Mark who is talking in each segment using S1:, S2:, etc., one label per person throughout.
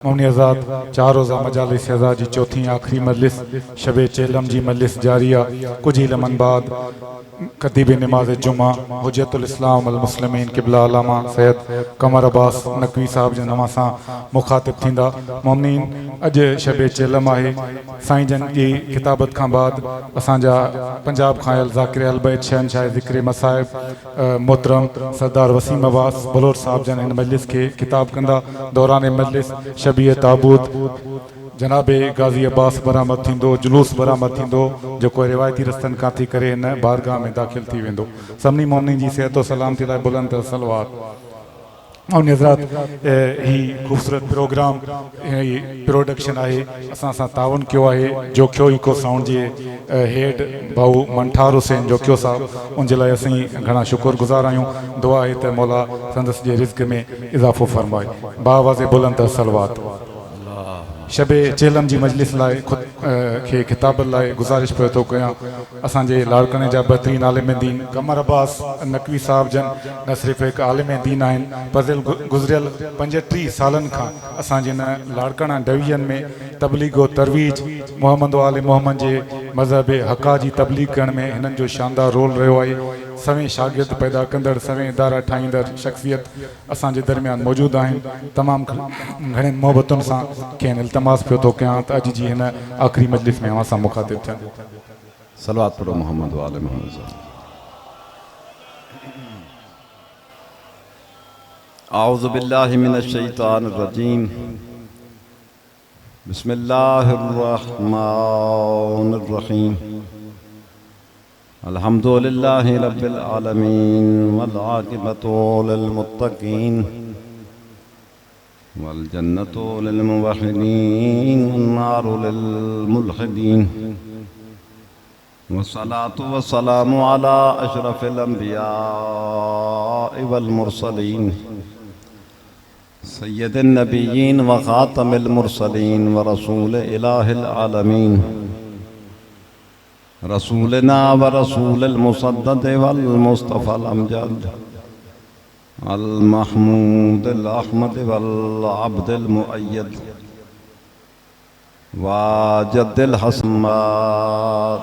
S1: मौनी आज़ाद चार रोज़ा मजालिस आज़ाद जी चौथी आखिरी मजलिस शबे चेलम जी मजलिस जारिया कुछ ही लमन बाद कतीब नमाज जुमा हुज्जतुल इस्लाम अल मुस्लिमीन क़िबला अल्लामा सैयद कमर अब्बास नकवी साहब जे नवा सां मुखातिब थींदा। मोमिनीन अॼु शबे चेलम आहे। साईं जन जी किताबत खां बाद असांजा पंजाब खां आयल ज़ाकिर अल बैत शहनशाह ज़िक्र मसाइब मोहतरम सरदार वसीम अब्बास बलोच साहब जन इन मजलिस के किताब कंदा। दौरान मजलिस शबीह ताबूत जनाबे गाज़ी अब्बास बरामद थींदो, जुलूस बरामद थींदो जेको रिवायती रस्तनि खां थी करे हिन बारगाह में दाख़िल थी वेंदो। सभिनी मोमिनीन जी सिहत व सलामती लाइ बुलंद सलवात। और हज़रात ही खूबसूरत प्रोग्राम प्रोडक्शन आहे असां सां तावन कियो आहे जोखियो इको साउंड जे हेड भाऊ मंठार हुसैन जोखियो साहब, उनजे लाइ असीं घणा शुक्रगुज़ार आहियूं। दुआ आहे त मौला संदसि जे रिज़्क़ में इज़ाफ़ो फरमाए। बावाज़े बुलंद सलवात। शबे चेलम जी मजलिस लाइ ख़ुद खे खिताब लाइ गुज़ारिश पियो थो कयां। असांजे लाड़कणे जा बहितरीन आलिम दीन कमर अब्बास नकवी साहब जन न सिर्फ़ु हिकु आलिम दीन आहिनि पर गुज़िरियल 35 सालनि खां असांजे हिन लाड़कणा डिवीज़न में तबलीग व तरवीज मोहम्मद आले मोहम्मद जे मज़हब हक़ा जी तबलीग करण में हिननि जो शानदार रोल रहियो आहे। सवें शागिर्द पैदा कंदड़ सवें इदारा ठाहींदड़ शख़्सियत असांजे दरमियान मौजूदु आहिनि। तमामु घणनि मोहबतुनि सां खेनि इल्तमास पियो थो कयां त अॼु जी हिन आख़िरी मजलिस में असां मुखातिब थियनि।
S2: सलवात पढ़ो मोहम्मद वाले मोहम्मद। औज़ु बिल्लाहि मिनश शैतानिर रजीम। बिस्मिल्लाहिर रहमानिर रहीम। अल्हम्दुलिल्लाहि रब्बिल आलमीन वल आक़िबतु लिल मुत्तक़ीन वल जन्नतु लिल मुवहिदीन वन नारु लिल मुल्हिदीन। वस्सलातु वस्सलामु अला अशरफिल अंबिया वल मुरसलीन सय्यदिन नबिय्यीन व खातमिल मुरसलीन व रसूल इलाहिल आलमीन रसूलना व रसूलिल मुसद्दद वल मुस्तफ़ल अमजद अल महमूदिल अहमद वल अब्दिल मुअय्यद वाजदिल हसमाद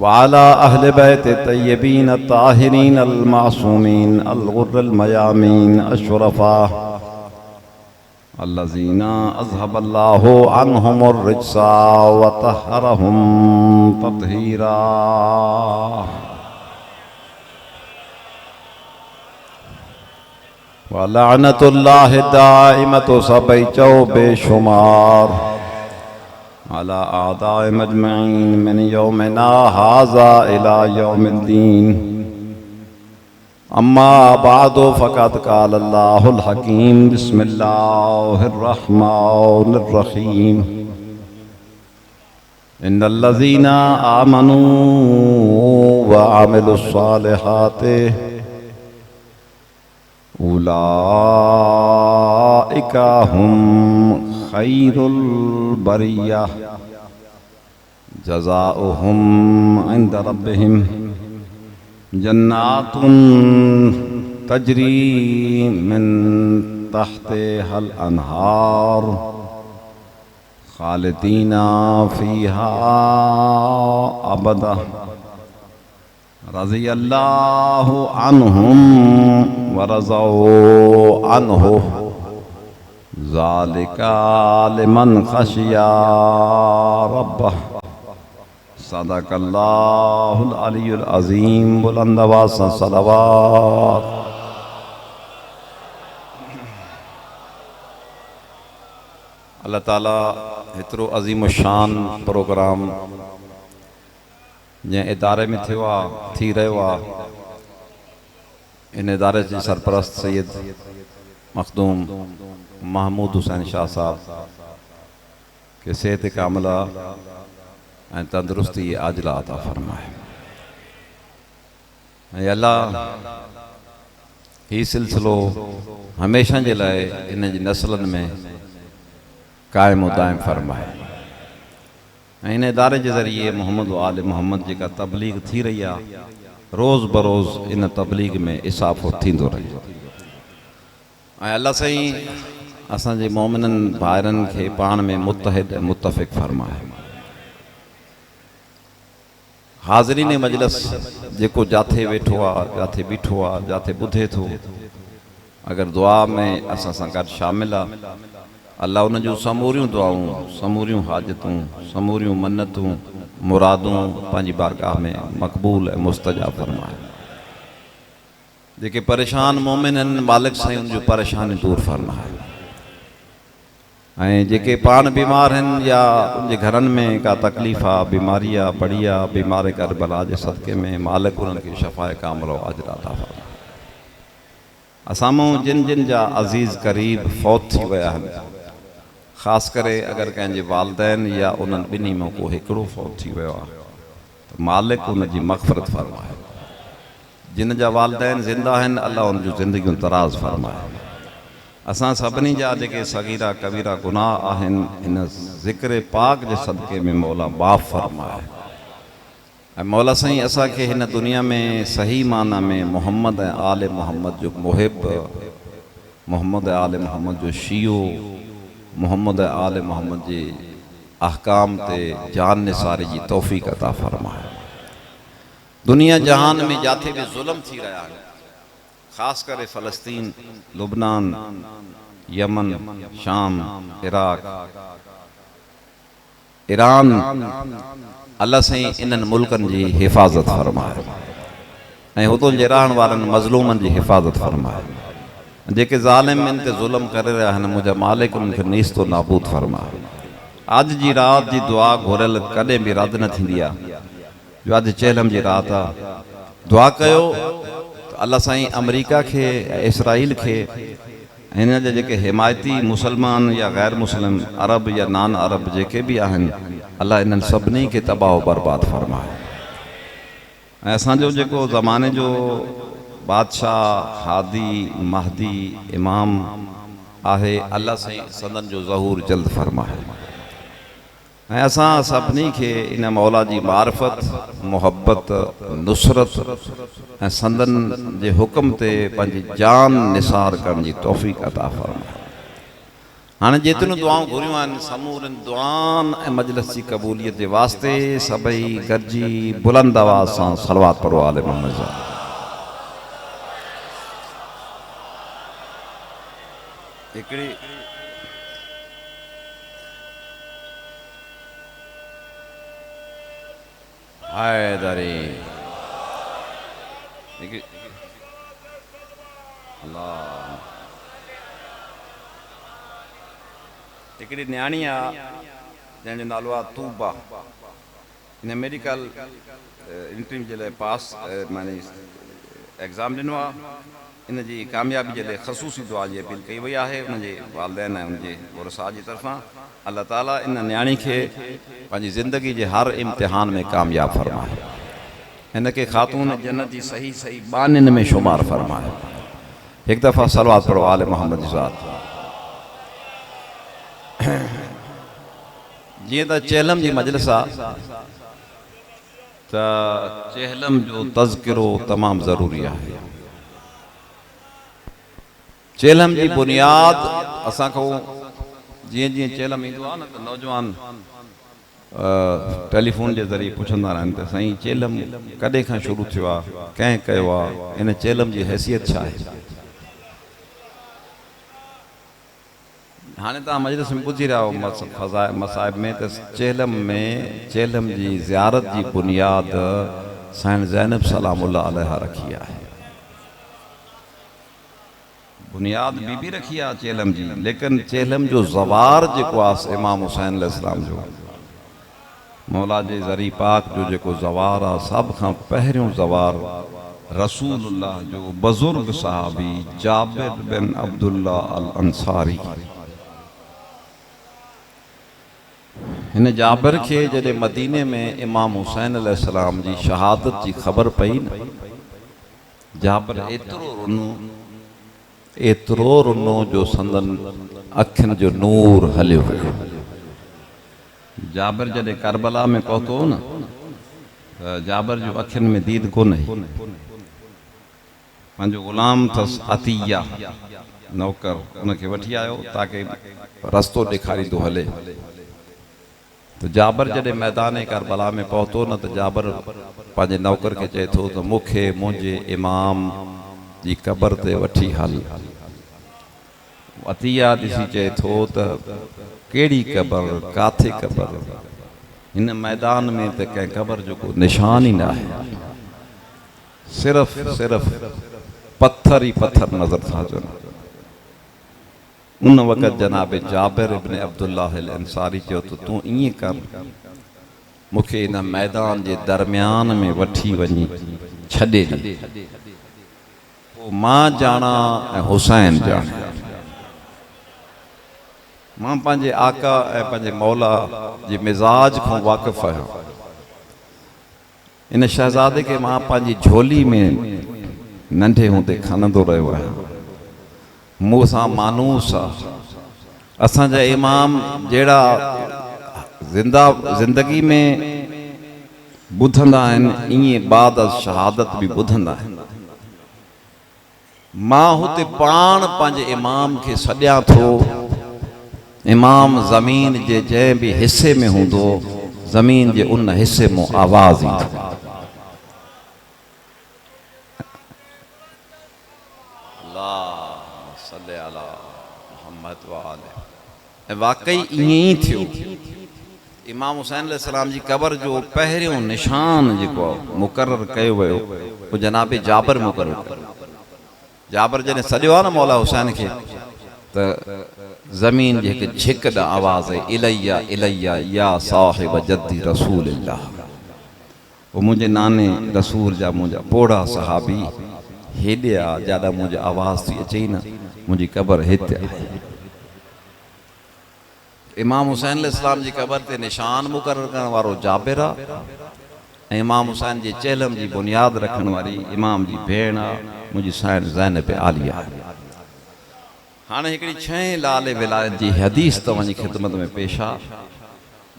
S2: वाला अहले बैत तय्यबीन ताहिरीन अल मासूमीन अल गुर्रल मयामीन अशरफा अल्लज़ीना अज़हबल्लाहु अन्हुमुर रिज्सा व तहहरहुम तत्हीरा। व लअनतुल्लाहि दाइमतु सबई चौ बेशुमार अला आदाए मजमईन मिन यौमिना हाज़ा इला यौमिद्दीन। अम्मा बादो फ़क़द क़ाल अल्लाहुल हकीम। बिस्मिल्लाहिर रहमानिर रहीम। इन्नल्लज़ीना आमनू व अमिलुस सालिहाति उलाइका हुम खैरुल बरिया जज़ाउहुम इंद रब्बिहिम जन्नातुन तजरी मिन तहतिहल अनहार खालिदीना फीहा अबदा रज़ियल्लाहु अन्हुम व रज़ौ अन्हु ज़ालिका लिमन खशिया रब्बह। सदक़ल्लाहुल अलीयुल अज़ीम। बुलंद आवाज़ से सलावत। अल्लाह ताला हेतिरो अज़ीम शान प्रोग्राम जंहिं इदारे में थियो आहे थी रहियो आहे, इन इदारे जे सरपरस्त सैयद मखदूम महमूद हुसैन शाह साहब के सेहत कामिला ऐं तंदुरुस्ती आजिला अता फरमाए। ऐं अल्लाह ही सिलसिलो हमेशा जे लाइ इन जी नस्लनि में क़ाइम दाइम फरमाए। ऐं इन इदारे जे ज़रिए मोहम्मद आले मोहम्मद जेका तबलीग थी रही आहे रोज़ बरोज़ इन तबलीग में इसाफ़ो थींदो रहे। ऐं अल्लाह साईं असांजे मोमिननि भाइरनि खे पाण में मुत्तहिद ऐं मुत्तफ़िक़ फरमाए। हाज़रीन मजलिस जेको जाथे वेठो आहे, जाथे बीठो आहे, जाथे ॿुधे थो, अगरि दुआ में असां सां गॾु शामिल आहे, अल्लाह उन जूं समूरियूं दुआऊं, समूरियूं हाजतूं, समूरियूं मन्नतूं, मुरादूं पंहिंजी बारगाह में मक़बूल ऐं मुस्तजाब फरमाए। जेके परेशान मोमिन आहिनि, मालिक साईं उन जूं परेशानी दूर फरमाए। ऐं जेके पाण बीमार आहिनि या उनजे घरनि में का तकलीफ़ आहे, बीमारी आहे, पड़ी आहे, बीमार करबला जे सदक़े में मालिक उन्हनि खे शफ़ाए कामिलो अजर अता फरमाए। असां मां जिन जिन जा अज़ीज़ क़रीब फ़ौत थी विया आहिनि, ख़ासि करे अगरि कंहिंजे वालिदैन या उन्हनि ॿिन्ही में को हिकिड़ो फ़ौत थी वियो आहे त मालिक उनजी मग़फ़िरत फरमाए। जिन जा वालिदैन ज़िंदा आहिनि, अल्लाह उन जूं ज़िंदगियूं तराज़ फरमाए। असां सभिनी जा जेके सगीरा कबीरा गुनाह आहिनि, हिन ज़िक्र पाक जे सदक़े में मौला माफ़ फरमाए। ऐं मौला साईं असांखे हिन दुनिया में सही माना में मोहम्मद ऐं आले मोहम्मद जो मुहिब, मोहम्मद ऐं आले मोहम्मद जो शियो, मोहम्मद ऐं आले मोहम्मद जे अहकाम ते जान निसारे जी तौफ़ीक़ अता फरमाए। दुनिया जहान में जाथे भी ज़ुल्म थी रहा है, ख़ासि करे फ़लस्तीन, लुबनान, यमन, शाम, इराक, ईरान, अल्लाह साईं इन्हनि मुल्कनि जी हिफ़ाज़त फरमाए ऐं हुतां जे रहण वारनि मज़लूमनि जी हिफ़ाज़त फरमाए। जेके ज़ालिम इन ते ज़ुल्म करे रहिया आहिनि, मुंहिंजा मालिक उन्हनि खे नीस्तो नाबूद फरमाए। अॼु जी राति जी दुआ घुरियल कॾहिं बि रद्द न थींदी आहे। जो अॼु चेलम जी राति आहे, दुआ कयो त अल्लाह साईं अमरीका खे, इसराइल खे, हिन जे जेके हिमायती मुसलमान या गैर मुस्लिम, अरब या नान अरब जेके बि आहिनि, अल्लाह इन्हनि सभिनी खे तबाह बर्बाद फरमाए। ऐं असांजो जेको ज़माने जो बादशाह, हादी, महदी, इमाम आहे, अल्लाह साईं सदन जो ज़हूर जल्द फरमाए। ऐं असां सभिनी खे इन मौला जी मारिफत, मुहब्बत, नुसरत ऐं संदन जे हुक्म ते पंहिंजी जान निसार करण जी तौफ़ीक़ अता फरमाए। हाणे जेतिरियूं दुआऊं घुरियूं आहिनि, समूरनि दुआनि ऐं मजलिस जी क़बूलियत जे वास्ते सभई गॾिजी बुलंद आवाज़ सां सलवात पढ़ो आले मोहम्मद साहब। हिकिड़ी हैदरी अल्लाह, हिकिड़ी न्याणी आहे जंहिंजो नालो आहे तूबा। हिन मेडिकल इंटरव्यू जे लाइ पास माने एग्ज़ाम ॾिनो आहे। इन जी कामयाबी जे लाइ ख़सूसी दुआ जी अपील कई वई आहे उनजे वालिदैन ऐं उनजे वरसा जी तरफ़ां। अल्लाह ताला इन न्याणी खे पंहिंजी ज़िंदगी जे हर इम्तिहान में कामयाब फरमाए। हिन खे ख़ातून जन्नत जी सही सही बानिन में शुमार फरमाए। हिकु दफ़ा सलवात पढ़ो आले मोहम्मद साहब। जीअं त चेलम जी मजलिस आहे त चेलम जो तज़किरो तमामु ज़रूरी आहे। चेलम जी बुनियाद असांखो जीअं जीअं चेलम ईंदो आहे न त नौजवान टेलीफोन जे ज़रिए पुछंदा रहनि त साईं चेलम कॾहिं खां शुरू थियो आहे, कंहिं कयो आहे, इन चेलम जी हैसियत छा आहे। हाणे तव्हां मजलिस में ॿुधी रहिया हो मसाइब में त चेलम जी ज़ियारत जी बुनियाद साईं ज़ैनब सलामुल्लाह अलैहा रखी आहे। बुनियाद बीबी रखी आहे चेलम जी, लेकिन चेलम जो ज़वार जेको आहे इमाम हुसैन अलैहिस्सलाम जो, मौला जे ज़री पाक जो जेको ज़वार आहे, सभ खां पहिरियों ज़वार रसूलुल्लाह जो बुज़ुर्ग सहाबी जाबिर बिन अब्दुल्लाह अल अंसारी। हिन जाबिर खे जॾहिं मदीने में इमाम हुसैन अलैहिस्सलाम जी शहादत जी ख़बर पई न, जाबिर एतिरो रुनो जो संदन अखियुनि जो नूर हलियो वियो। जाबिर जॾहिं करबला में पहुतो न जाबर जो अखियुनि में दीद कोन्हे, पंहिंजो ग़ुलाम अथसि अतिया नौकर, उनखे वठी आयो ताकि रस्तो ॾेखारींदो हले। तो जाबर जॾहिं मैदान करबला में पहुतो न, त जाबर पंहिंजे नौकर खे चए थो त मूंखे मुंहिंजे इमाम जी क़बर ते वठी हल। अतिया ॾिसी चए थो त कहिड़ी क़बर, काथे क़बर? हिन मैदान में त कंहिं क़बर जो को निशान ई न आहे, सिर्फ़ पत्थर ही पत्थर नज़र था अचनि। उन वक़्त जनाब जाबिर इब्न अब्दुल्लाह अल अंसारी चयो त तूं ईअं कर, मूंखे इन मैदान जे दरमियान में वठी वञी छॾे ॾे, पोइ मां ॼाणा ऐं हुसैन ॼाणे। मां पंहिंजे आका ऐं पंहिंजे मौला जे मिज़ाज खां वाक़िफ़ आहियां। इन शहज़ादे खे मां पंहिंजी झोली में नंढे हूंदे खणंदो रहियो आहियां। मूं सां मानूस आहे। असांजा इमाम जहिड़ा ज़िंदगी में ॿुधंदा आहिनि, ईअं बाद शहादत बि ॿुधंदा आहिनि। मां हुते पाण पंहिंजे इमाम खे सॾियां थो। इमाम ज़मीन जे जंहिं बि हिस्से में हूंदो, ज़मीन जे उन हिस्से मां आवाज़ ईंदो। ऐं वाकई ईअं ई थियो। इमाम हुसैन अलैहिस्सलाम जी क़बर जो पहिरियों निशान जेको मुक़ररु कयो वियो, उहो जनाब जाबर मुक़ररु कयो। जाबर जॾहिं सॼो आहे न मौला हुसैन खे, त ज़मीन जी हिकु झिक ॾ आवाज़ आहे, इलैया इलैया या साहिब जद्दी रसूलिल्लाह। उहो मुंहिंजे नाने रसूल जा मुंहिंजा पोड़ा सहाबी हेॾे आहे, जाॾा मुंहिंजी आवाज़ थी अचे न, मुंहिंजी क़बर हिते आहे। इमाम हुसैन अलैहिस्सलाम जी क़बर ते निशान मुक़ररु करण वारो जाबिर आहे, ऐं इमाम हुसैन जे चेलम जी बुनियाद रखण वारी इमाम जी भेण आहे, मुंहिंजी साइण ज़ैनब आलिया। हाणे हिकिड़ी 6 लाल विलायत जी हदीस तव्हांजी ख़िदमत में पेश आहे,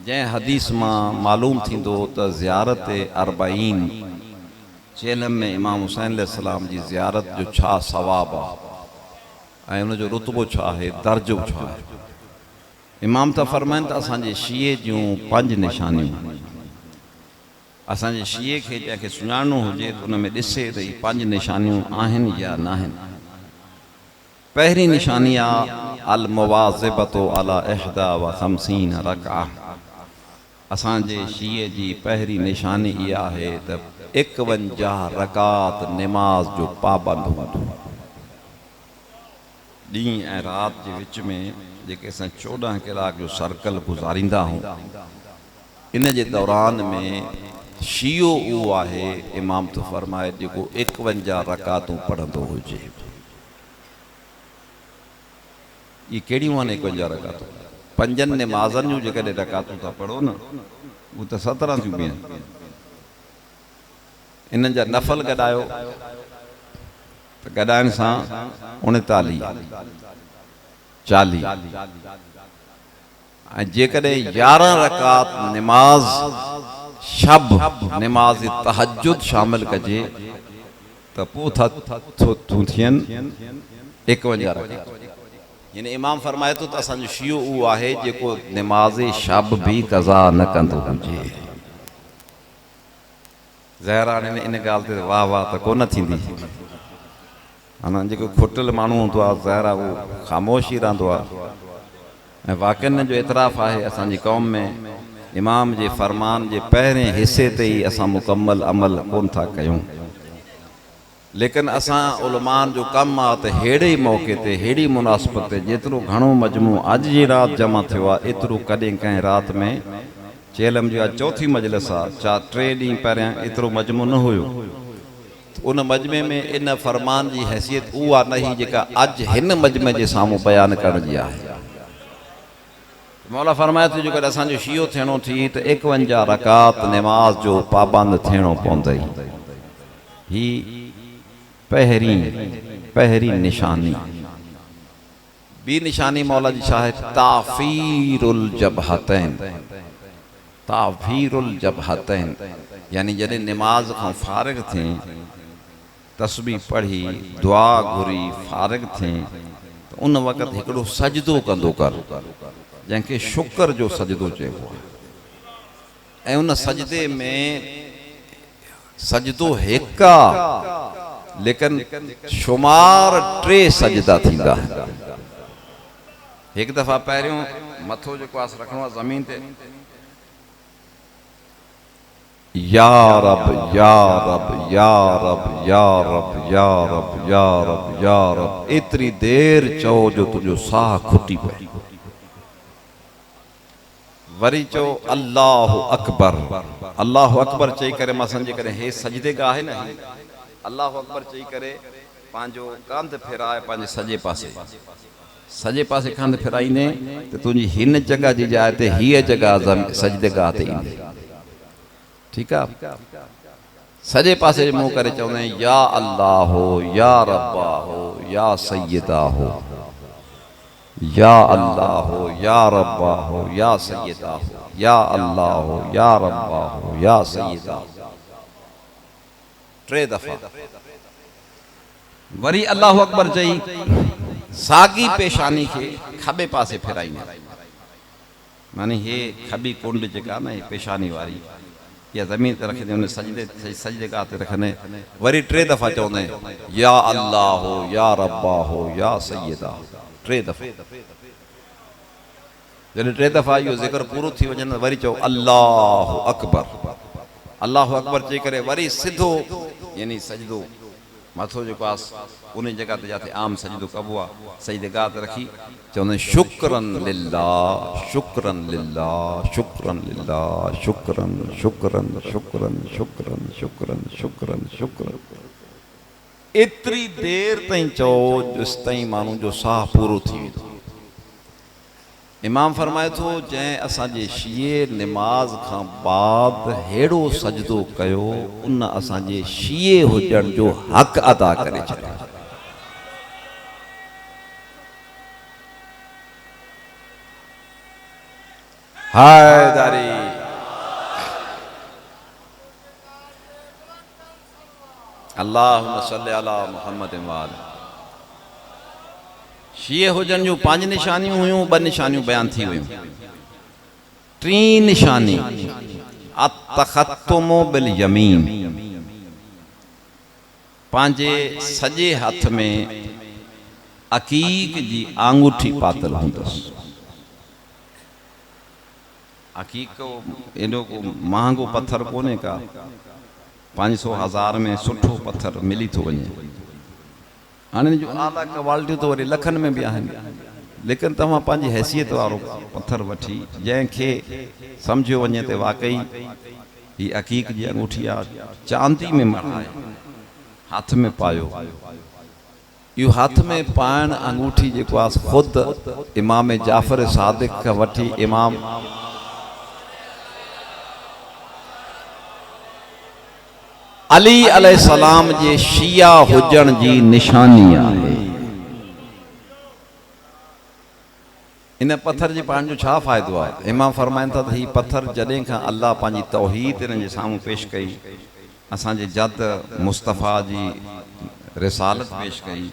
S2: जंहिं हदीस मां मालूम थींदो त ज़ियारत अरबईन चेलम में इमाम हुसैन अलैहिस्सलाम जी ज़ियारत जो छा सवाब आहे ऐं उनजो रुतबो छा आहे, दर्जो छा आहे। इमाम त फरमाइनि त असांजे शीए जूं 5 निशानियूं। असांजे शीए खे जंहिंखे सुञाणो हुजे त उन में ॾिसे त इहे 5 निशानियूं आहिनि या न आहिनि। पहिरीं निशानी आहे अल मुवाज़िबतु अला 51 रकअह। असांजे शीए जी पहिरीं निशानी इहा आहे त 51 रकात निमाज़ जो पाबंद हूंदो। ॾींहुं ऐं राति जे विच में जेके असां 14 कलाक जो सर्कल गुज़ारींदा आहियूं, इन जे दौरान में शीयो उहो आहे, इमाम तो फरमाए, जेको 51 रकातूं पढ़ंदो हुजे। ये कहिड़ियूं आहिनि 51 रकातूं? 5 निमाज़नि जूं जेकॾहिं रकातूं था पढ़ो न, उहे त 17 थियूं बि आहिनि। इन्हनि जा नफ़ल गॾायो त गॾाइण सां 39 40, ऐं जेकॾहिं 11 रकात निमाज़ शब निमाज़ तहज्जुद शामिल कजे त पोइ थियूं थियनि 51 रकात। यानी इमाम फरमाए थो त असांजो शीयो उहो आहे जेको निमाज़ शब बि क़ज़ा न कंदो हुजे। ज़ाहिर आहे इन ॻाल्हि ते वाह वाह त कोन थींदी। अना जेको खुटल माण्हू हूंदो आहे, ज़ाहिर आहे उहो ख़ामोश ई रहंदो आहे। ऐं वाक़िअनि जो एतिराफ़ आहे असांजी क़ौम में इमाम जे फ़रमान जे पहिरें हिसे ते ई असां मुकमल अमल कोन था कयूं। लेकिन असां उलमान जो कमु आहे त अहिड़े ई मौक़े ते, अहिड़ी मुनासिबत ते जेतिरो घणो मजमू अॼु जी राति जमा थियो आहे, एतिरो कॾहिं कंहिं राति में चेलम जी अॼु 4थी मजलिस आहे, 3 ॾींहं पहिरियां एतिरो मजमू न हुयो। उन मजमे में इन फरमान जी हैसियत उहा न हुई जेका अॼु हिन मजमे जे साम्हूं बयानु करण जी आहे। मौला फरमाए थो जेकॾहिं असांजो शीयो थियणो थी त 51 रकात निमाज़ जो पाबंद थियणो पवंदई। ही पहिरीं निशानी। ॿी निशानी मौला जी छा आहे? ताफ़ीरुल जबहतैन। तावीरुल जबहतैन, यानी जॾहिं निमाज़ खां फारिग थी तस्बीह पढ़ी दुआ घुरी फारिग थी त उन वक़्तु हिकिड़ो सजदो कंदो कर जंहिंखे शुक्र जो सजदो चइबो आहे। ऐं उन सजदे में सजदो हिकु आहे लेकिन शुमार 3 सजदा थींदा। हिकु दफ़ा पहिरियों मथो जेको आहे रखणो आहे ज़मीन ते, या रब या रब या रब या रब या रब या रब या रब, एतिरी देर चओ जो तुंहिंजो साह खुटी पए। वरी चओ अल्लाहु अकबर, अल्लाहु अकबर चई करे मां सम्झे करे हे सजदे गाह आहे न, अल्लाहु अकबर चई करे पंहिंजो कंध फेराए पंहिंजे सॼे पासे कंध फेराईंदे त तुंहिंजी हिन जॻह जी जाइ ते हीअ जॻह सजदे गाह ते ईंदे। ठीकु आहे, सॼे पासे मुंहुं करे चवंदा आहिनि या अल्लाह हो या रब्बा हो या सैयदा हो, या अल्लाह हो या रब्बा हो या सैयदा हो, या अल्लाह हो या रब्बा हो या सैयदा हो, 3 दफ़ा। वरी अल्लाहु अकबर चई साॻी पेशानी खे खॿे पासे फेराईंदा, माने हे खॿी कुंड जेका न हे पेशानी वारी या ज़मीन ते रखंदे उन सजदे गाह ते रखंदे। वरी 3 दफ़ा चवंदे या अल्लाह हो या रब्बा हो या सैयदा, 3 दफ़ा। जॾहिं 3 दफ़ा इहो ज़िक्र पूरो थी वञे वरी चओ अल्लाहु अकबर, अल्लाहु अकबर चई करे वरी सिधो यानी सजदो मथो जेको आहे उन जॻह ते जिते आम सजदो कबो आहे सजदे गाह ते रखी चवंदा शुक्रन लिल्लाह शुक्रन लिल्लाह शुक्रन लिल्लाह शुक्रन शुक्रन शुक्रन शुक्रन शुक्रन शुक्रन शुक्रन। एतिरी देर ताईं चओ जेसि ताईं माण्हू जो साह पूरो थी वेंदो। इमाम फरमाए थो जंहिं असांजे शीए निमाज़ खां बाद हेड़ो सजदो कयो उन असांजे शीए हुजण जो हक़ अदा करे छॾियो। हैदरी अल्लाहुम्मा सल्ली अला मुहम्मद वाल। शीए हुजन जूं 5 निशानियूं हुयूं, 2 निशानियूं बयान थी हुयूं। 3 निशानी अतखत्तुमु बिल यमीन, पंहिंजे सॼे हथ में अकीक जी आंगूठी पातल हूंदसि। अकीक एॾो को महांगो पत्थर कोन्हे का, 500,000 में सुठो पत्थर मिली थो वञे। हाणे जो आला क्वालिटियूं त वरी लखनि में बि आहिनि, लेकिन तव्हां पंहिंजी हैसियत वारो पत्थर वठी जंहिंखे सम्झियो वञे त वाकई हीअ अकीक जी अंगूठी आहे, चांदी में मढ़ाए हथ में पायो। इहो हथ में पाइण अंगूठी जेको आहे ख़ुदि इमाम जाफ़र सादिक खां वठी इमाम अली अलैहिस्सलाम जे शिया हुजण जी निशानी आहे। इन पत्थर जे पाइण जो छा फ़ाइदो आहे? इमाम फरमाइनि था त हीउ पत्थर जॾहिं खां अल्लाह पंहिंजी तौहीद इन्हनि जे साम्हूं पेश कई, असांजे जद मुस्तफ़ा जी रिसालत पेश कई,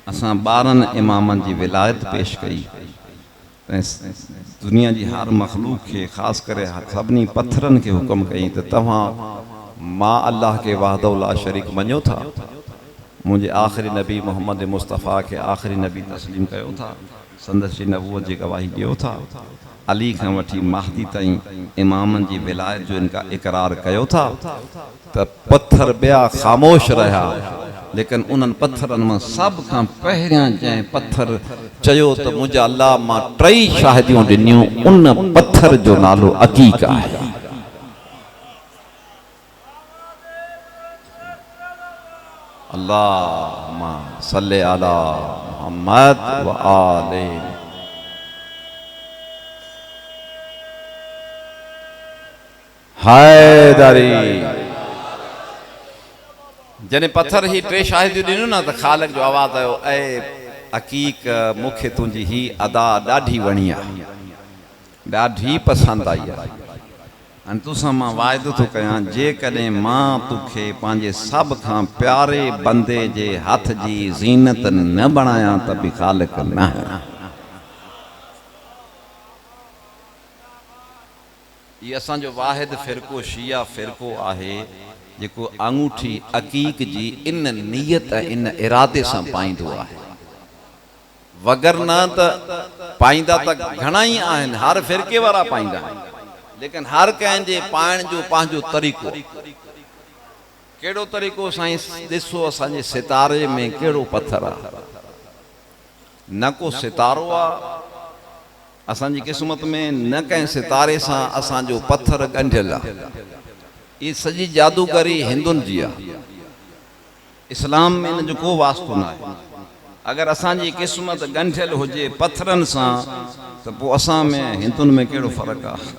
S2: असां 12 इमामनि जी विलायत पेश कई, दुनिया जी हर मखलूक खे ख़ासि करे सभिनी पत्थरनि खे हुकुम कई त तव्हां मां अल्लाह के वहदहु ला शरीक मञो था, मुंहिंजे आख़िरी नबी मोहम्मद मुस्तफ़ा खे आख़िरी नबी तस्लीम कयो था, संदसि जी नबूअत जी गवाही ॾियो था, अली खां वठी महदी ताईं इमामनि जी विलायत जो इनका इक़रार कयो था, त पत्थर ॿिया ख़ामोश रहिया, लेकिन उन्हनि पत्थरनि मां सभ खां पहिरियां जंहिं पत्थर चयो त मुंहिंजा अल्लाह मां 3 शाहिदियूं ॾिनियूं, उन पत्थर जो नालो अकीक आहे। अल्लाहुम्मा सल्ली अला मुहम्मद व आले। हैदरी जॾहिं पत्थर ही 3 शाहिदियूं ॾिनियूं न त ख़ालिक जो आवाज़ आयो, ऐं अकीक मूंखे तुंहिंजी ही अदा ॾाढी वणी आहे, ॾाढी पसंदि आई आहे। ऐं तोसां मां वाइदो थो कयां, जेकॾहिं मां तोखे पंहिंजे सभ खां प्यारे बंदे जे हथ जी ज़ीनत न बणायां त बि ख़ालिक न आहियां। ये असांजो वाहिद फ़िरक़ो शिया फ़िरक़ो आहे जेको अंगूठी अक़ीक़ जी इन नियत इन इरादे सां पाईंदो आहे, वगरना त पाईंदा त घणा ई आहिनि, हर फ़िरक़े वारा पाईंदा आहिनि, लेकिन हर कंहिंजे पाइण जो पंहिंजो तरीक़ो। कहिड़ो तरीक़ो साईं? ॾिसो असांजे सितारे में कहिड़ो पत्थर आहे, न को सितारो आहे असांजी क़िस्मत में, न कंहिं सितारे सां असांजो पत्थर ॻंढियल आहे। ये सॼी जादूगरी हिंदुनि जी आहे, इस्लाम में इन जो को वास्तो न आहे। अगर असांजी क़िस्मत ॻंढियल हुजे पत्थरनि सां त पोइ असां में हिंदुनि में कहिड़ो फ़र्क़ु आहे?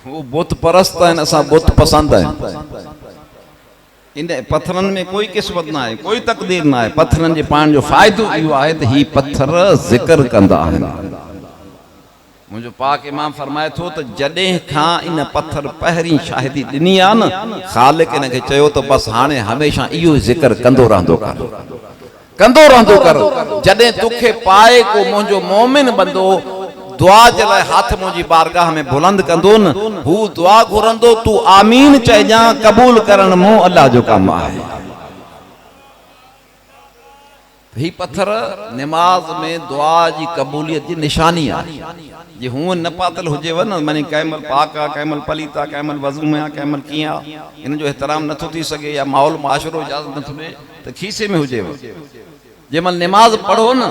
S2: वो बुत परस्त आहिनि, असां बुत पसंदि आहिनि। इन पत्थरनि में कोई क़िस्मत न आहे, कोई तक़दीर न आहे। पत्थरनि जे पाइण जो फ़ाइदो इहो आहे त ही पत्थर ज़िक्र कंदा आहिनि। मुंहिंजो पाक इमाम फरमाए थो त जॾहिं खां इन पत्थर पहिरीं शाहिदी ॾिनी आहे न, ख़ालिक इन खे चयो त बसि हाणे हमेशह इहो ज़िक्र कंदो रहंदो कर, कंदो रहंदो कर। जॾहिं तोखे पाए को मुंहिंजो मोमिन बंदो दुआ जे लाइ हथ मुंहिंजी बारगाह में बुलंद कंदो न, हू दुआ घुरंदो, तू आमीन चइजां, क़बूल करण मूं अल्लाह जो कमु आहे। ही पत्थर निमाज़ में दुआ जी क़बूलियत जी निशानी आहे। जे हूअं न पातल हुजेव न, माने कंहिंमहिल पाक आहे, कंहिंमहिल पलीत आहे, कंहिंमहिल वज़ू में आहे, कंहिंमहिल कीअं आहे, इन जो एहतराम नथो थी सघे या माहौल मुआशिरो इजाज़त नथो ॾे त खीसे में हुजेव। जंहिंमहिल निमाज़ पढ़ो न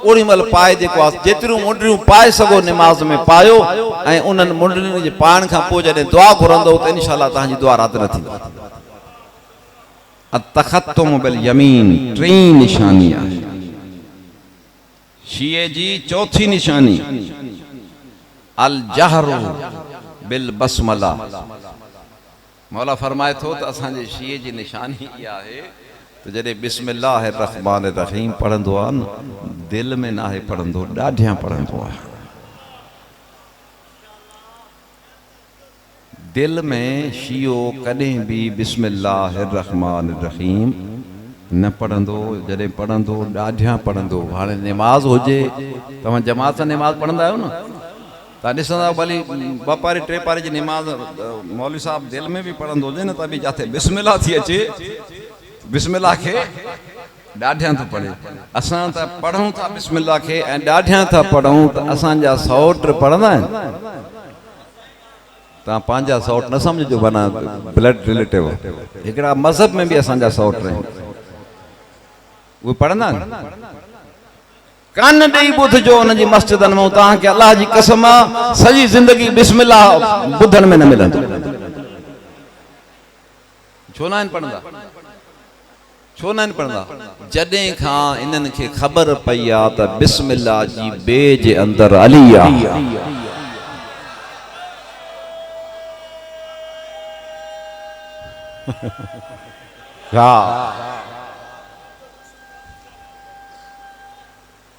S2: ओड़ी महिल पाए जेको आहे, जेतिरियूं मुंडियूं पाए सघो निमाज़ में पायो, ऐं उन्हनि मुंडियुनि जे पाइण खां पोइ जॾहिं दुआ घुरंदो त इंशाअल्लाह तव्हांजी दुआ रद्द न थींदी। अतख़त्तुम बिल यमीन टीं निशानी आहे। शीए जी चौथी निशानी अल जहरु बिल बसमला। मौला फरमाए थो त असांजे शीए जी निशानी इहा आहे त जॾहिं बिस्मिल्लाह रहमान रहीम पढ़ंदो आहे न, दिल में न आहे पढ़ंदो, ॾाढियां पढ़ंदो आहे। दिल में शियो कॾहिं बि बिस्मिल्लाह रहमान रहीम न पढ़ंदो, जॾहिं पढ़ंदो ॾाढियां पढ़ंदो। हाणे निमाज़ हुजे, तव्हां जमात सां निमाज़ पढ़ंदा आहियो न, तव्हां ॾिसंदा भली ॿ पारी टे पारी जी निमाज़ मौलवी साहब दिल में बि पढ़ंदो हुजे न, त बि जिथे बिस्मिल्लाह थी अचे, बिस्मिल्लाह खे ॾाढियां थो पढ़े। असां त पढ़ूं था बिस्मिल्लाह खे ऐं ॾाढियां था पढ़ूं, त असांजा सौट पढ़ंदा आहिनि। तव्हां पंहिंजा सौट न सम्झो, माना ब्लड रिलेटिव, हिकिड़ा मज़हब में बि असांजा सौट आहिनि, उहे पढ़ंदा आहिनि। कान ॾेई ॿुधजो उनजी मस्जिदनि में, तव्हांखे अलाह जी कसम आहे सॼी ज़िंदगी बिस्मिल्लाह ॿुधण में न मिलंदो। छो न आहिनि पढ़ंदा? छो न आहिनि पढ़ंदा? जॾहिं खां इन्हनि खे ख़बर पई आहे त बिस्मिल्लाह जी बे जे अंदरि अली आहे।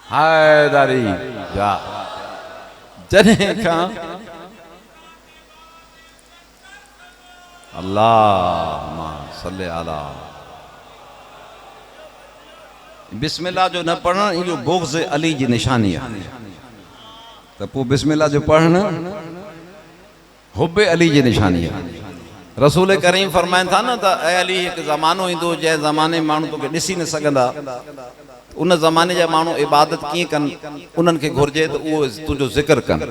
S2: हैदरी जा जॾहिं खां अल्लाहुम्मा सल्ली अला बिस्मिल्लाह जो न पढ़ण, इहो बुग़्ज़ अली जी निशानी आहे। त पोइ बिस्मिल्लाह जो पढ़ण हुब्बे अली जी निशानी आहे। रसूल करीम फरमाइनि था न त ऐ अली हिकु ज़मानो ईंदो जंहिं ज़माने में माण्हू तोखे ॾिसी न सघंदा, उन ज़माने जा माण्हू इबादत कीअं कनि, उन्हनि खे घुरिजे त उहो तुंहिंजो ज़िक्र कनि,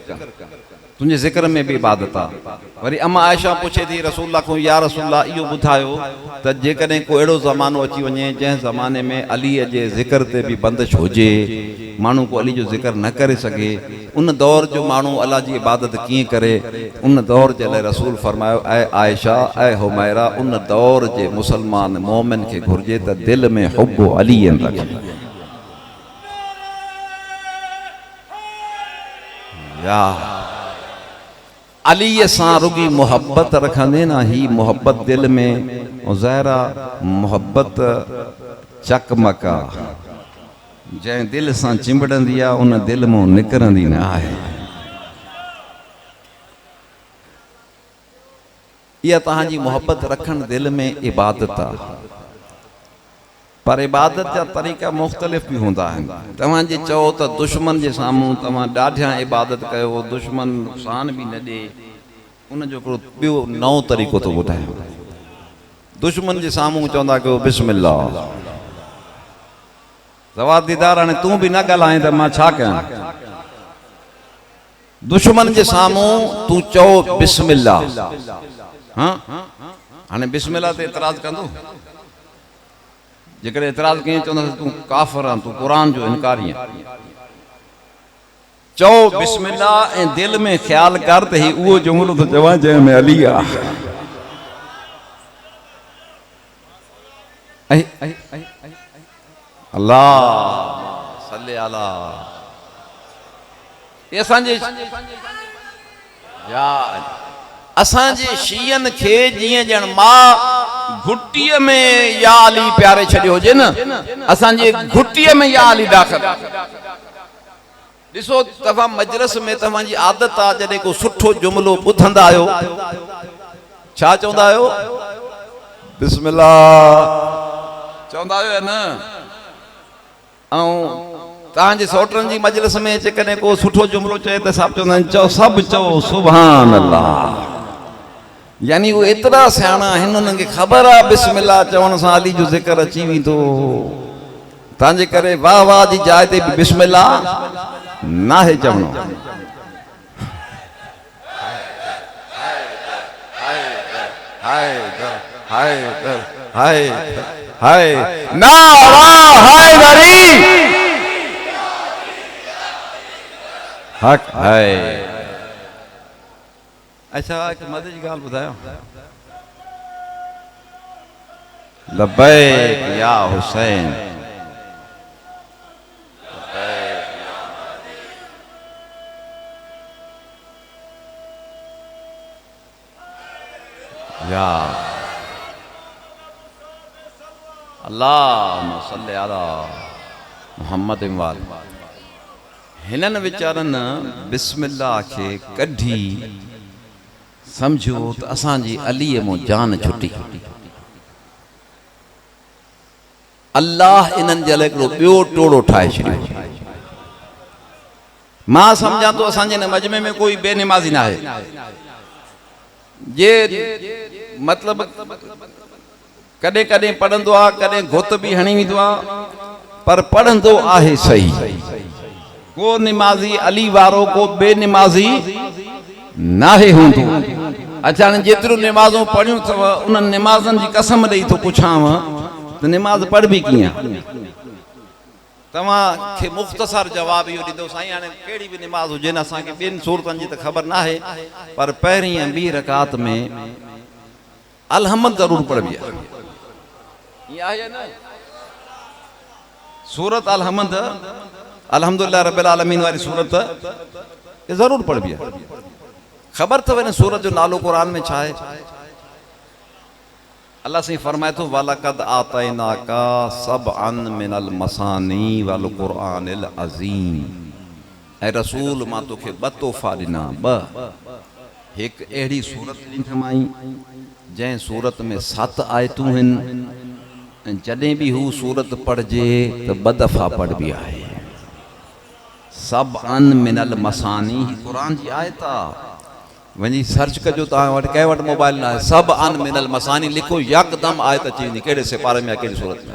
S2: तुंहिंजे ज़िक्र में बि इबादत आहे। वरी अम्मा आयशा पुछे थी रसूल खां, या रसूल इहो ॿुधायो त जेकॾहिं को अहिड़ो ज़मानो अची वञे जंहिं ज़माने में अलीअ जे ज़िक्र ते बि बंदिश हुजे, माण्हू को अली जो ज़िक्र न करे सघे, उन दौर जो माण्हू अलाह जी इबादत कीअं करे? उन दौर जे लाइ रसूल फरमायो, ऐ आयशा ऐ हुमैरा, उन दौर जे मुसलमान मोमिन खे घुरिजे त दिल में हुब अली रखे। या अलीअ सां रुगी मोहब्बत रखंदे न, ही मोहब्बत दिल में ज़ाहिरा मोहब्बत चकमका जंहिं दिल सां चिंबड़ंदी आहे, उन दिल मां निकिरंदी न आहे। यह तहांजी मोहब्बत रखण दिल में इबादत आ, पर इबादत जा तरीक़ा मुख़्तलिफ़ भी हूंदा आहिनि। तव्हां जे चओ त दुश्मन जे साम्हूं तव्हां ॾाढियां इबादत कयो, दुश्मन नुक़सान भी न ॾे, उन जो हिकिड़ो ॿियो नओं तरीक़ो थो ॿुधायां। दुश्मन जे साम्हूं चवंदा कयो बिस्मिल्लाह। ज़वादीदार हाणे तूं बि न ॻाल्हाए त मां छा कयां। दुश्मन जे साम्हूं तूं चओ बिस्मिल्लाह। हाँ हाणे बिस्मिल्लाह ते एतराज़ कंदो? जेकॾहिं एतराज़ कई चवंदासीं तूं काफ़िर आहीं, तूं क़ुरान जो इनकारी आहीं। चओ बिस्मिल्लाह ऐं दिल में ख्याल कर त ही उहो जुमिलो थो चवां जंहिंमें अली आहे। अल्लाह सल्ले अला। ये असांजे शीयन खे जीअं ॼण मां घुटीअ में या अली प्यारे छॾियो हुजे न, असांजे घुटीअ में या अली दाख़िल। ॾिसो तव्हां मजलिस में तव्हांजी आदत आहे जॾहिं को सुठो जुमिलो ॿुधंदा आहियो छा चवंदा आहियो? बिस्मिल्लाह चवंदा आहियो न। ऐं तव्हांजे सौटनि जी मजलिस में जेकॾहिं को सुठो जुमिलो चए त सभु चवंदा आहिनि चओ, सभु चओ सुभान अल्लाह। यानी उहे एतिरा सियाणा आहिनि, उन्हनि खे ख़बर आहे बिस्मिल्लाह चवण सां अली जो ज़िक्र अची वेंदो। तव्हांजे करे वाह वाह जी जाइ ते बि बिस्मिल्लाह नाहे चवणो। हाय नारा हाय दरी हक है। अच्छा एक मदद जी गाल ॿुधायो। लब्बैक या हुसैन। या अल्लाहुम्मा सल्ली अला मुहम्मद वाल। हिननि वीचारनि बिस्मिल्लाह खे कढी समझो त असांजी अलीअ मो जान छुटी। अल्लाह इन्हनि जे लाइ हिकिड़ो ॿियो टोड़ो ठाहे छॾियो। मां सम्झां थो असांजे हिन मजमे में कोई बेनिमाज़ी न आहे। जे मतलब कॾहिं कॾहिं पढ़ंदो आहे, कॾहिं घुत बि हणी वेंदो आहे, पर पढ़ंदो आहे सही। को निमाज़ी अली वारो को बेनिमाज़ी नाहे हूंदो। अच्छा हाणे जेतिरियूं निमाज़ूं पढ़ियूं अथव उन्हनि निमाज़नि जी कसम ॾेई थो पुछांव त निमाज़ पढ़बी कीअं। तव्हांखे मुख़्तसर जवाब इहो ॾींदो साईं हाणे कहिड़ी बि निमाज़ हुजे न, असांखे ॿियनि सूरतनि जी त ख़बर न आहे, पर पहिरीं ऐं ॿी रकात में अलहमद ज़रूर पढ़बी आहे। ईअं आहे न सूरत अलहमद अल्हम्दुलिल्लाह रब्बिल आलमीन वारी सूरत ये ज़रूर पढ़बी आहे। ख़बर अथव हिन सूरत जो नालो क़ुरान में छा आहे? अल्लाह साईं फरमाए थो वलक़द आतैनाका सबअन मिनल मसानी वल क़ुरआनिल अज़ीम। ऐं रसूल मां तोखे ॿ तोहफ़ा ॾिना, ॿ। हिकु अहिड़ी सूरत ॾिनमाई जंहिं सूरत में 7 आयतूं आहिनि, ऐं जॾहिं बि हू सूरत पढ़जे त 2 दफ़ा पढ़बी आहे। सबअन मिनल मसानी क़ुरान जी आयत आहे। वञी सर्च कजो तव्हां वटि, कंहिं वटि मोबाइल न आहे, सबअन मिनल मसानी लिखो, यकदम आयत अची वेंदी कहिड़े सिपारे में कहिड़ी सूरत में।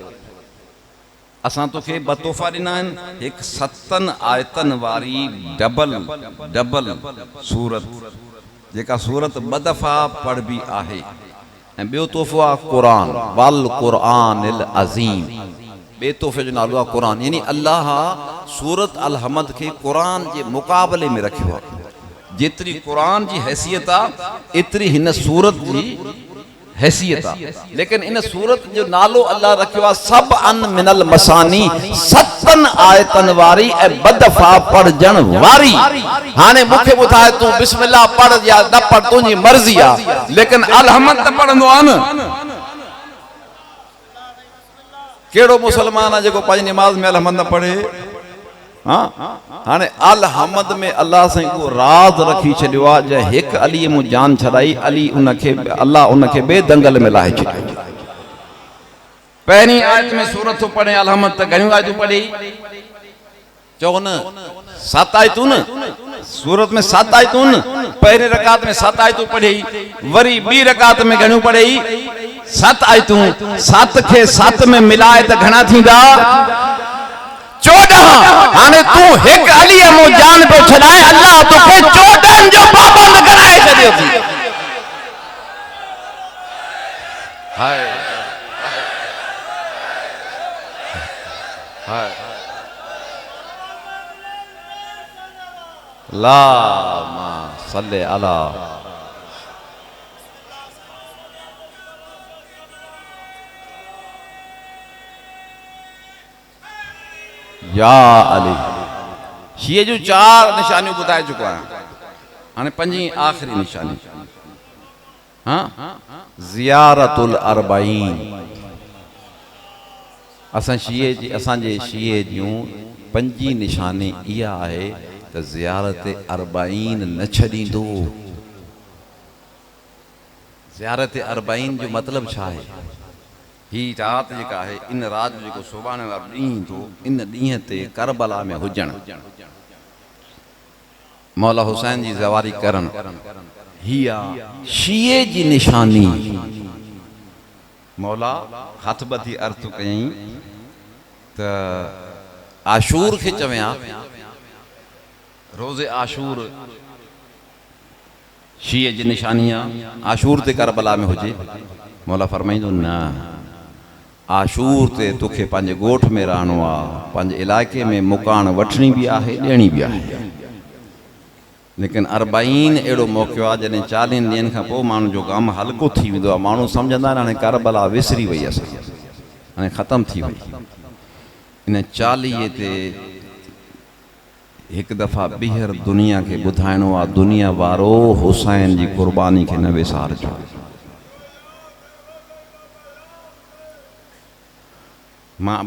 S2: असां तोखे 2 तोहफ़ा ॾिना आहिनि, हिकु 7 आयतनि वारी डबल सूरत जेका सूरत 2 दफ़ा पढ़बी आहे। ऐं ॿियो तोहफ़ो आहे क़ुरान वल क़ुरआनिल अज़ीम। ॿिए तोहफ़े जो नालो आहे क़ुरान। यानी अल्लाह सूरत अलहमद खे क़ुरान जे मुक़ाबले में रखियो आहे। जेतिरी क़ुरान जी हैसियत आहे एतिरी हिन सूरत जी हैसियत आहे। लेकिन इन सूरत जो नालो अल्लाह रखियो आहे सबअन मिनल मसानी, 7 आयतन वारी ऐं 2 दफ़ा पढ़जण वारी। हाणे मूंखे ॿुधाए तूं बिस्मिल्लाह पढ़ या न पढ़, तुंहिंजी मर्ज़ी आहे, लेकिन अलहमद त पढ़ंदो आहे न। कहिड़ो मुसलमान आहे जेको पंहिंजी निमाज़ में अलहमद न पढ़े? हाँ हाने अल हमद में अल्लाह से को राज रखी छॾियो आहे जे हिक अली मु जान छड़ाई अली उनखे अल्लाह उनखे बे दंगल में लाहे छॾियो। पहिरीं आयत में सूरत पढ़े अल हमद त घणियूं आयतूं पढ़ी चओ न 7 आयतूं न सूरत में 7 आयतूं न पहिरीं रकात में 7 आयतूं पढ़ी वरी ॿी रकात में घणियूं पढ़ी 7 आयतूं 7 खे 7 में मिलाए त घणा थींदा 14। हाने तू हिक अली मो जान पे छड़ाए अल्लाह तोखे 14 जो पाबंद कराए छॾियो थी। हाय हाय ला मा सल्ले अला या अली। शीए जो 4 निशानियूं ॿुधाए चुको आहियां। हाणे 5 आख़िरी निशानी हाँ ज़ियारतुल अरबाइन। असांजे शीए जूं 5 निशानी इहा आहे त ज़ियारत अरबाइन न छॾींदो। ज़ियारत अरबाइन जो मतिलब छा आहे? ही रात जेका है इन रात जेको सुभाणे वारो ॾींहुं थो इन ॾींहं ते करबला में हुजण मौला हुसैन जी ज़वारी करण हिया शीए जी निशानी। मौला हथ ॿधी अर्थ कयई त आशूर खे चवया रोज़े आशूर शीए जी निशानी आहे आशूर ते करबला में हुजे। मौला फरमाईंदो न आशूर ते तोखे पंहिंजे ॻोठ में रहणो आहे पंहिंजे इलाइक़े में मुकान वठणी बि आहे ॾियणी बि आहे। लेकिन अरबाइन अहिड़ो मौक़ो आहे जॾहिं 40 ॾींहंनि खां पोइ माण्हू जो ग़म हल्को थी वेंदो आहे। माण्हू सम्झंदा आहिनि हाणे करबला विसरी वई असां हाणे ख़तमु थी वई। इन 40 ते हिकु दफ़ा ॿीहर दुनिया खे ॿुधाइणो आहे दुनिया वारो हुसैन जी क़ुर्बानी खे न विसारजो। मां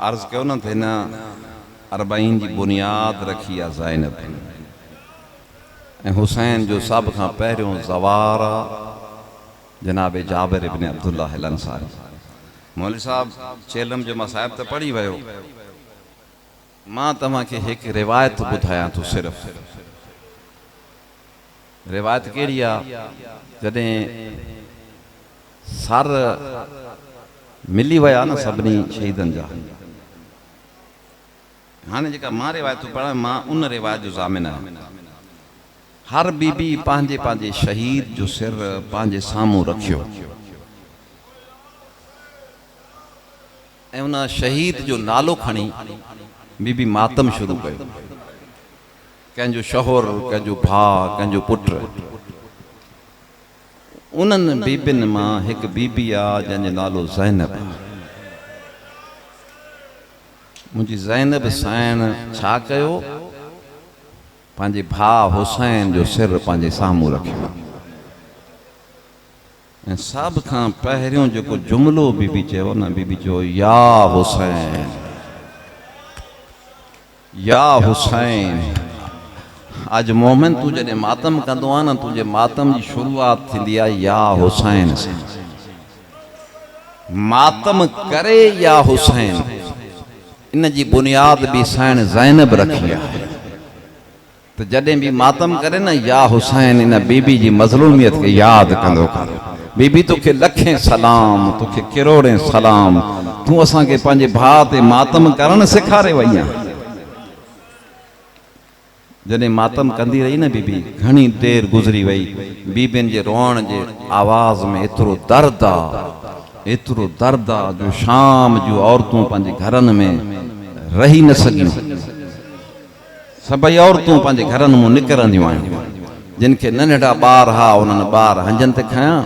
S2: अर्ज़ कयो न त हिन अरबाइन जी बुनियाद रखी आहे ज़ैनब ऐं हुसैन जो सभ खां पहिरियों ज़वार जनाब जाबिर इब्न अब्दुल्लाह अल अंसारी। मौलवी साहब चेलम जो मसाइब त पढ़ी वियो। मां तव्हांखे हिकु रिवायत ॿुधायां थो। सिर्फ़ रिवायत कहिड़ी आहे? जॾहिं सर मिली विया न सभिनी शहीदनि जा। हाणे जेका मां रिवायतूं पढ़ां मां उन रिवायत जो ज़ामिन आहियां। हर बीबी पंहिंजे पंहिंजे शहीद जो सिर पंहिंजे साम्हूं रखियो ऐं उन शहीद जो नालो खणी बीबी मातम शुरू कयो। कंहिंजो शोहर कंहिंजो भाउ कंहिंजो पुट। उन्हनि बीबियुनि मां हिकु बीबी आहे जंहिंजो नालो ज़ैनब। मुंहिंजी ज़ैनब साइण छा कयो? पंहिंजे भाउ हुसैन जो सिर पंहिंजे साम्हूं रखियो ऐं सभ खां पहिरियों जेको जुमिलो बीबी चयो न बीबी चयो या हुसैन या हुसैन। अज मोमिन तू जॾहिं मातम कंदो आहे न तुंहिंजे मातम जी शुरूआत थींदी आहे या हुसैन से। मातम करे या हुसैन इन जी बुनियाद बि साइण ज़ैनब रखी आहे। तो जॾहिं बि मातम करे न या हुसैन इन बीबी जी मज़लूमियत खे यादि कंदो बीबी तोखे लखें सलाम तोखे किरोड़ें सलाम तूं असांखे पंहिंजे भाउ ते मातम करणु सेखारे वई आहे। जॾहिं मातम कंदी रही न बीबी घणी देर गुज़री वई बीबियुनि जे रोअण जे आवाज़ में एतिरो दर्द आहे जो शाम जूं औरतूं पंहिंजे घरनि में रही न सघियूं। सभई औरतूं पंहिंजे घरनि मां निकिरंदियूं आहिनि। जिन खे नंढड़ा ॿार हा उन्हनि ॿार हंजनि ते खयां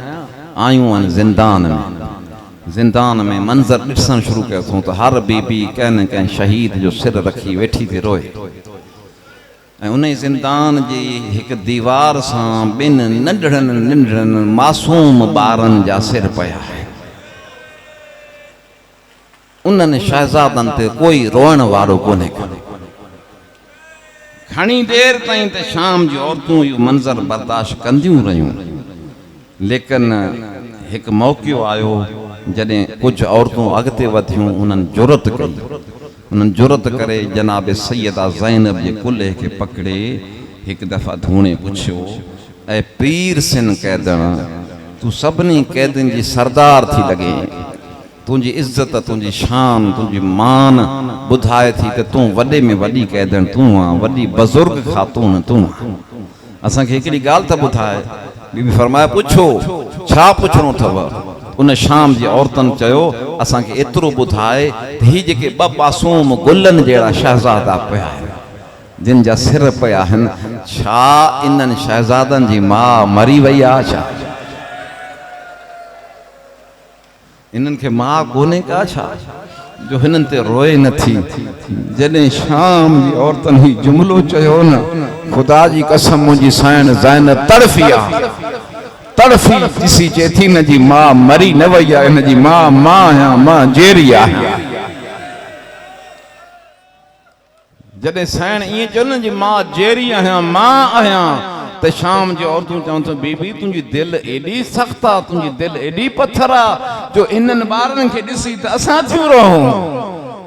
S2: आयूं आहिनि ज़िंदान में मंज़र ॾिसणु शुरू कयो अथऊं त हर बीबी कंहिं न कंहिं शहीद जो सिर रखी वेठी थी रोए ऐं उन ज़िंदान जी हिकु दीवार सां ॿिनि नंढड़नि मासूम ॿारनि जा सिर पिया। उन्हनि शहज़ादनि ते कोई रोअण वारो कोन्हे। घणी देर ताईं त शाम जी औरतूं इहो मंज़र बर्दाश्त कंदियूं रहियूं, लेकिन हिकु मौक़ो आयो जॾहिं कुझु औरतूं अॻिते वधियूं, उन्हनि जुरत कई, उन्हनि जुरत करे जनाब सैयदा ज़ैनब जे कुल्हे खे पकड़े हिकु दफ़ा धूणे पुछियो, ऐं पीर सिन कैदण, तूं सभिनी कैदियुनि जी सरदार थी लॻे, तुंहिंजी इज़त, तुंहिंजी शान, तुंहिंजी मान ॿुधाए थी त तूं वॾे में वॾी कैदण तूं आहीं, वॾी बुज़ुर्ग ख़ातून तूं आहीं। असांखे हिकिड़ी ॻाल्हि त ॿुधाए। बीबी फरमाए, पुछो, छा पुछणो अथव? उन शाम जी औरतनि चयो, असांखे एतिरो ॿुधाए त ही जेके ॿ मासूम गुलनि जहिड़ा शहज़ादा पिया आहिनि, जिन जा सिर पिया आहिनि, छा इन्हनि शहज़ादनि जी माउ मरी वई आहे छा? इन्हनि खे माउ कोन्हे का छा जो हिननि ते रोए नथी? जॾहिं शाम जी औरतनि ही जुमिलो चयो न, ख़ुदा जी कसम मुंहिंजी साइण ज़ैनब तड़फ़ी आहे, तड़फ़ी ॾिसी चए थी हिन जी माउ मरी न वई आहे, हिन जी माउ मां आहियां, मां जेरी आहियां। जॾहिं साइण ईअं चयो न जी मां जेरी आहियां, मां आहियां, त शाम जी औरतूं चवनि थियूं, बीबी तुंहिंजी दिलि एॾी सख़्तु आहे, तुंहिंजी दिलि एॾी पथर आहे जो इन्हनि ॿारनि खे ॾिसी त असां थियूं रहूं,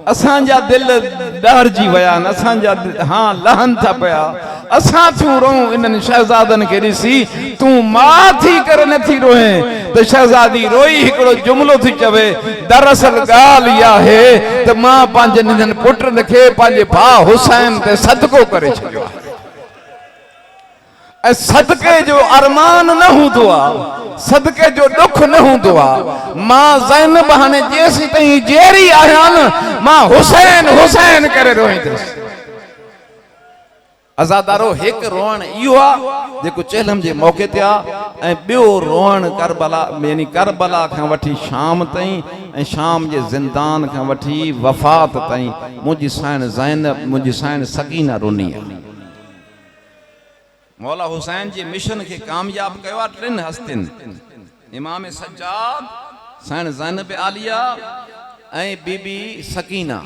S2: असांजा दिलि ॾारजी विया आहिनि, असांजा लहनि था पिया, असां थियूं रहूं इन्हनि शहज़ादनि खे ॾिसी, तूं माउ थी करे नथी रोए। त शहज़ादी रोई हिकिड़ो जुमिलो थी चवे, दरअसल ॻाल्हि इहा आहे त मां पंहिंजे नंढनि पुटनि खे पंहिंजे भाउ हुसैन ते सदको करे छॾियो आहे, ऐं सदके जो अरमान न हूंदो आहे, सदके जो ॾुख न हूंदो आहे। मां ज़ैनब हाणे जेसीं ताईं जेरी आहियां न, मां हुसैन हुसैन करे रोईंदुसि। अज़ादारो, हिकु रोअण इहो आहे जेको चेलम जे मौक़े ते आहे, ऐं ॿियो रोअण करबला, यानी करबला खां वठी शाम ताईं, ऐं शाम जे ज़िंदान खां वठी वफ़ात ताईं मुंहिंजी साइण ज़ैनब, मुंहिंजी साइण सकीना रोनी आहे। मौला हुसैन जे मिशन खे कामयाब कयो आहे टिनि हस्तियुनि, इमाम सज्जाद, साइण ज़ैनब आलिया ऐं बीबी सकीना।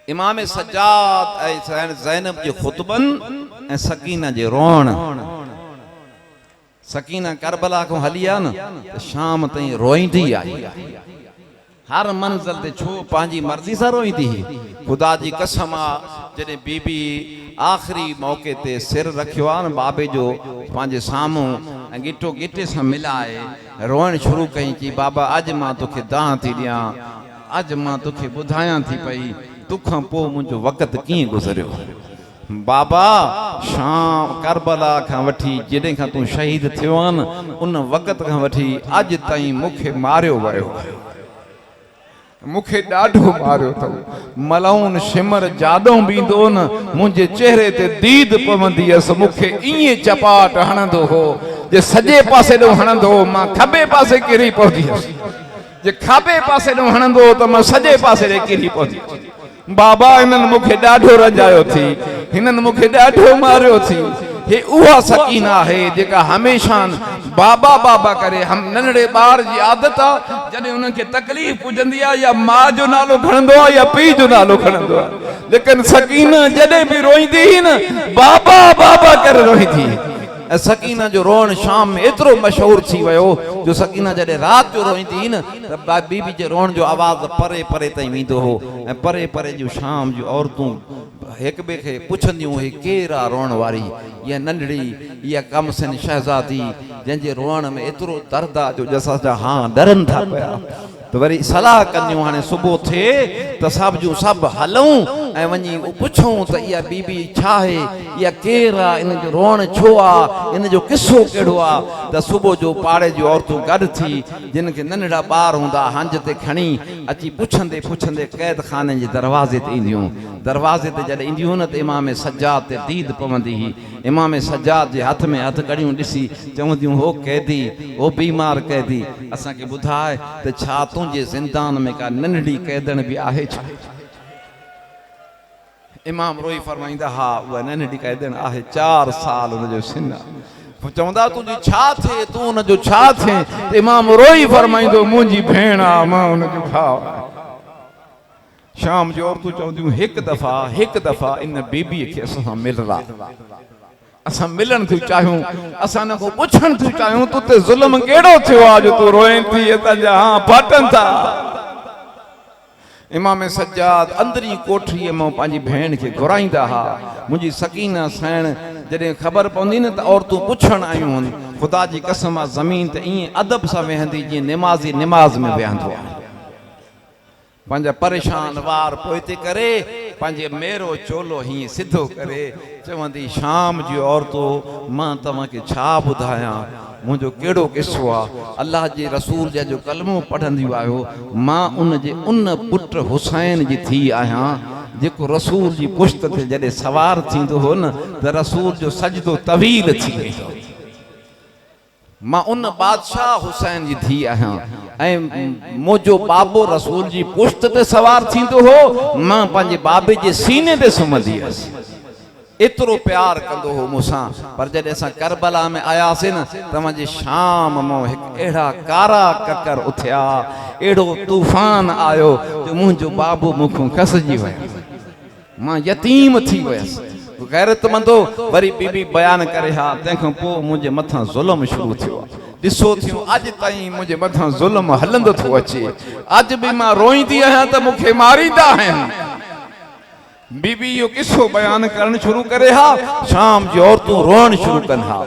S2: इमाम सज्जाद ऐं साइण ज़ैनब जे ख़ुतबनि ऐं सकीना जे रोअण। सकीना करबला खां हली आहे न त शाम ताईं रोईंदी आई, हर मंज़िल ते छो पंहिंजी मर्ज़ी सां रोईंदी हुई। ख़ुदा जी कसम आहे, जॾहिं बीबी आख़िरी मौक़े ते सिर रखियो आहे न बाबे जो पंहिंजे साम्हूं, ऐं गिटो गिटे सां मिलाए रोअणु शुरू कई कि बाबा अॼु मां तोखे दाह थी ॾियां, अॼु मां तोखे ॿुधायां थी पई तोखां पोइ मुंहिंजो वक़्तु कीअं गुज़रियो। बाबा, शाम करबला खां वठी जॾहिं खां तूं शहीद थियो आहे न, उन वक़्त खां वठी अॼु ताईं मूंखे मारियो वियो, मूंखे ॾाढो मारियो अथऊं। मलाउन शिमर जाॾो बींदो न, मुंहिंजे चेहरे ते दीद पवंदी हुअसि, मूंखे ईअं चपाट हणंदो हो जे सॼे पासे ॾों हणंदो हो मां खॿे पासे किरी पवंदी हुअसि, जे खाॿे पासे ॾों हणंदो हो त मां सॼे पासे ॾे किरी पवंदी हुअसि। बाबा, हिननि मूंखे ॾाढो रंजायो थी, हिननि मूंखे ॾाढो मारियो थी। हे उहा सकीना आहे जेका हमेशह बाबा बाबा करे, हम नंढड़े ॿार जी आदत आहे, जॾहिं उन्हनि खे तकलीफ़ पुॼंदी आहे या माउ जो नालो खणंदो आहे या पीउ जो नालो खणंदो आहे, लेकिन सकीना जॾहिं बि रोईंदी हुई न, बाबा बाबा करे रोईंदी हुई। ऐं सकीना जो रोअण शाम में एतिरो मशहूरु थी वियो जो सकीना जॾहिं राति जो रोईंदी हुई न त बीबी जे रोअण जो आवाज़ परे परे ताईं वेंदो हो, ऐं परे परे जूं शाम जूं औरतूं हिक ॿिए खे पुछंदियूं, हे केरु आहे रोअण वारी? इहा नंढड़ी, इहा कमसिन शहज़ादी जंहिंजे रोअण में एतिरो दर्द आहे जो असांजा डरनि था पिया। त वरी सलाह कंदियूं, हाणे सुबुह थिए त सभु जूं सभु हलूं ऐं वञी पुछूं त इहा बीबी छा आहे, इहा केरु आहे, इन जो रोअण छो आहे, इन जो किसो कहिड़ो आहे। त सुबुह जो पाड़े जूं औरतूं गॾु थी, जिन खे नंढड़ा ॿार हूंदा हंज ते खणी अची पुछंदे पुछंदे क़ैद खाने जे दरवाज़े ते ईंदियूं। दरवाज़े ते जॾहिं ईंदियूं न त इमाम सज्जाद ते दीद पवंदी हुई। इमाम सज्जाद जे हथ में हथ कड़ियूं ॾिसी चवंदियूं, हो कैदी, हो बीमार कैदी, असांखे ॿुधाए त छा तुंहिंजे ज़िंदान में का नंढड़ी कैदण बि आहे छा? इमाम रोई फरमाईंदा, हा उहा नंढड़ी कैदण आहे, 4 साल हुनजो सिन आहे। चवंदा, तुंहिंजी छा थिए, तूं हुनजो छा थिए? इमाम रोई फरमाईंदो, मुंहिंजी भेण आहे, मां हुनजो भाउ। शाम जो औरतूं चवंदियूं हिकु दफ़ा इन बीबीअ खे असां सां मिलरा असां मिलण थियूं चाहियूं असां न को पुछण थियूं चाहियूं तूं ते ज़ुल्म कहिड़ो थियो आहे जो तूं रोएं थी तंहिंजा हा फाटनि था। इमाम सज्जाद अंदरी कोठरीअ मां पंहिंजी भेण खे घुराईंदा हा। मुंहिंजी सकीना साइण जॾहिं ख़बर पवंदी न त औरतूं पुछण आयूं आहिनि ख़ुदा जी कसम आहे ज़मीन ते ईअं अदब सां वेहंदी जीअं निमाज़ी निमाज़ में वेहंदो आहे। पंहिंजा परेशान वार पोइते करे पंहिंजे मेरो चोलो हीअं सिधो करे चवंदी शाम जी औरतों मां तव्हांखे छा ॿुधायां मुंहिंजो कहिड़ो किस्सो आहे। अल्लाह जे रसूल जा जो कलमो पढ़ंदियूं आहियो मां उन पुट हुसैन जी थी आहियां जेको रसूल जी पुश्त ते जॾहिं सवार थींदो हो न त रसूल जो सजदो तवील थी वेंदो। मां उन बादशाह हुसैन जी थी आहियां ऐं मुंहिंजो बाबो रसूल जी पुश्त ते सवार थींदो हो मां पंहिंजे बाबे जे सीने ते सुम्हंदी हुअसि। एतिरो प्यार कंदो हो मूंसां। पर जॾहिं असां करबला में आयासीं न तव्हांजे शाम मां हिकु अहिड़ा कारा ककर उथिया अहिड़ो तूफ़ान आयो जो मुंहिंजो बाबू मूंखां खसिजी वियो मां यतीम थी वियसि। गैरतमंदो वरी बीबी बयान करे हा तंहिंखां पोइ मुंहिंजे मथां ज़ुल्म शुरू थियो। ॾिसो थियो अॼु ताईं मुंहिंजे मथां ज़ुल्म हलंदो थो अचे। अॼु बि मां रोईंदी आहियां त मूंखे मारींदा आहिनि। बीबी इहो किस्सो बयान करणु शुरू करे हा शाम जी औरतूं रोअण शुरू कनि हा।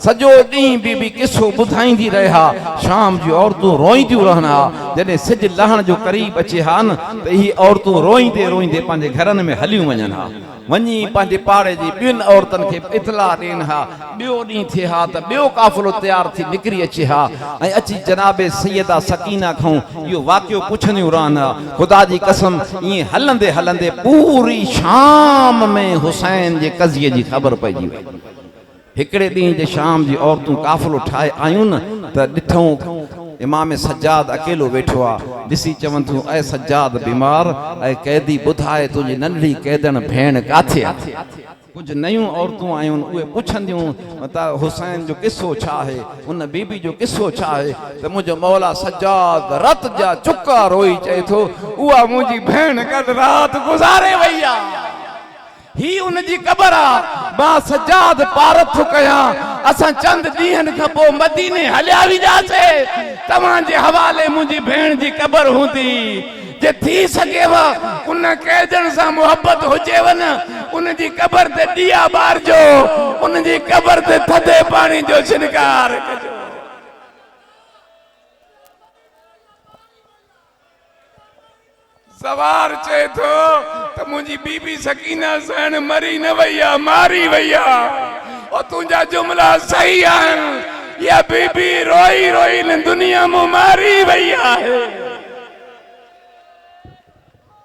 S2: सॼो ॾींहुं बीबी किस्सो ॿुधाईंदी रहे हा। शाम जी औरतूं रोईंदियूं रहनि हा। जॾहिं सिज लहण जो क़रीब अचे हा न त इहे औरतूं रोईंदे रोईंदे पंहिंजे घरनि में हलियूं वञनि हा। वञी पंहिंजे पाड़े जी ॿियुनि औरतुनि खे इतला ॾियनि हा। ॿियो ॾींहुं थिए हा त ॿियो काफ़िलो तयारु थी निकिरी अचे हा ऐं अची जनाबे सैयदा सकीना खां इहो वाक़ियो पुछंदियूं रहनि हा। ख़ुदा जी कसम ईअं हलंदे हलंदे पूरी शाम में हुसैन जे कज़ीअ जी ख़बर पइजी वई। हिकिड़े ॾींहुं जे शाम जी औरतूं काफ़िलो ठाहे आयूं न त ॾिठूं इमाम सज्जाद अकेलो वेठो आहे। ॾिसी चवनि थियूं ऐं सज्जाद बीमार ऐं कैदी ॿुधाए तुंहिंजी नंढड़ी कैदण भेण काथे आहे। कुझु नयूं औरतूं आयूं उहे पुछंदियूं त हुसैन जो किस्सो छा आहे उन बीबी जो किस्सो छा आहे त मुंहिंजो मौला सज्जाद रत जा चुका रोई चए थो उहा मुंहिंजी भेण गॾु राति गुज़ारे वई आहे। ही उनजी क़बर आहे। मां सज्जाद पारत थो कयां असां चंद ॾींहंनि खां पोइ मदीने हलिया वियासीं तव्हांजे हवाले मुंहिंजी भेण जी क़बर हूंदी जे थी सघेव उन कैदन सां मोहब्बत हुजेव न उनजी क़बर ते ॾिया ॿारजो उनजी क़बर ते थधे पाणी जो छिनकार कजो। सवार चए थो त मुंहिंजी बीबी सकीना साइण मरी न वई आहे मारी वई आहे। तुंहिंजा जुमला सही आहिनि। या बीबी रोई रोई न दुनिया में मारी वई आहे।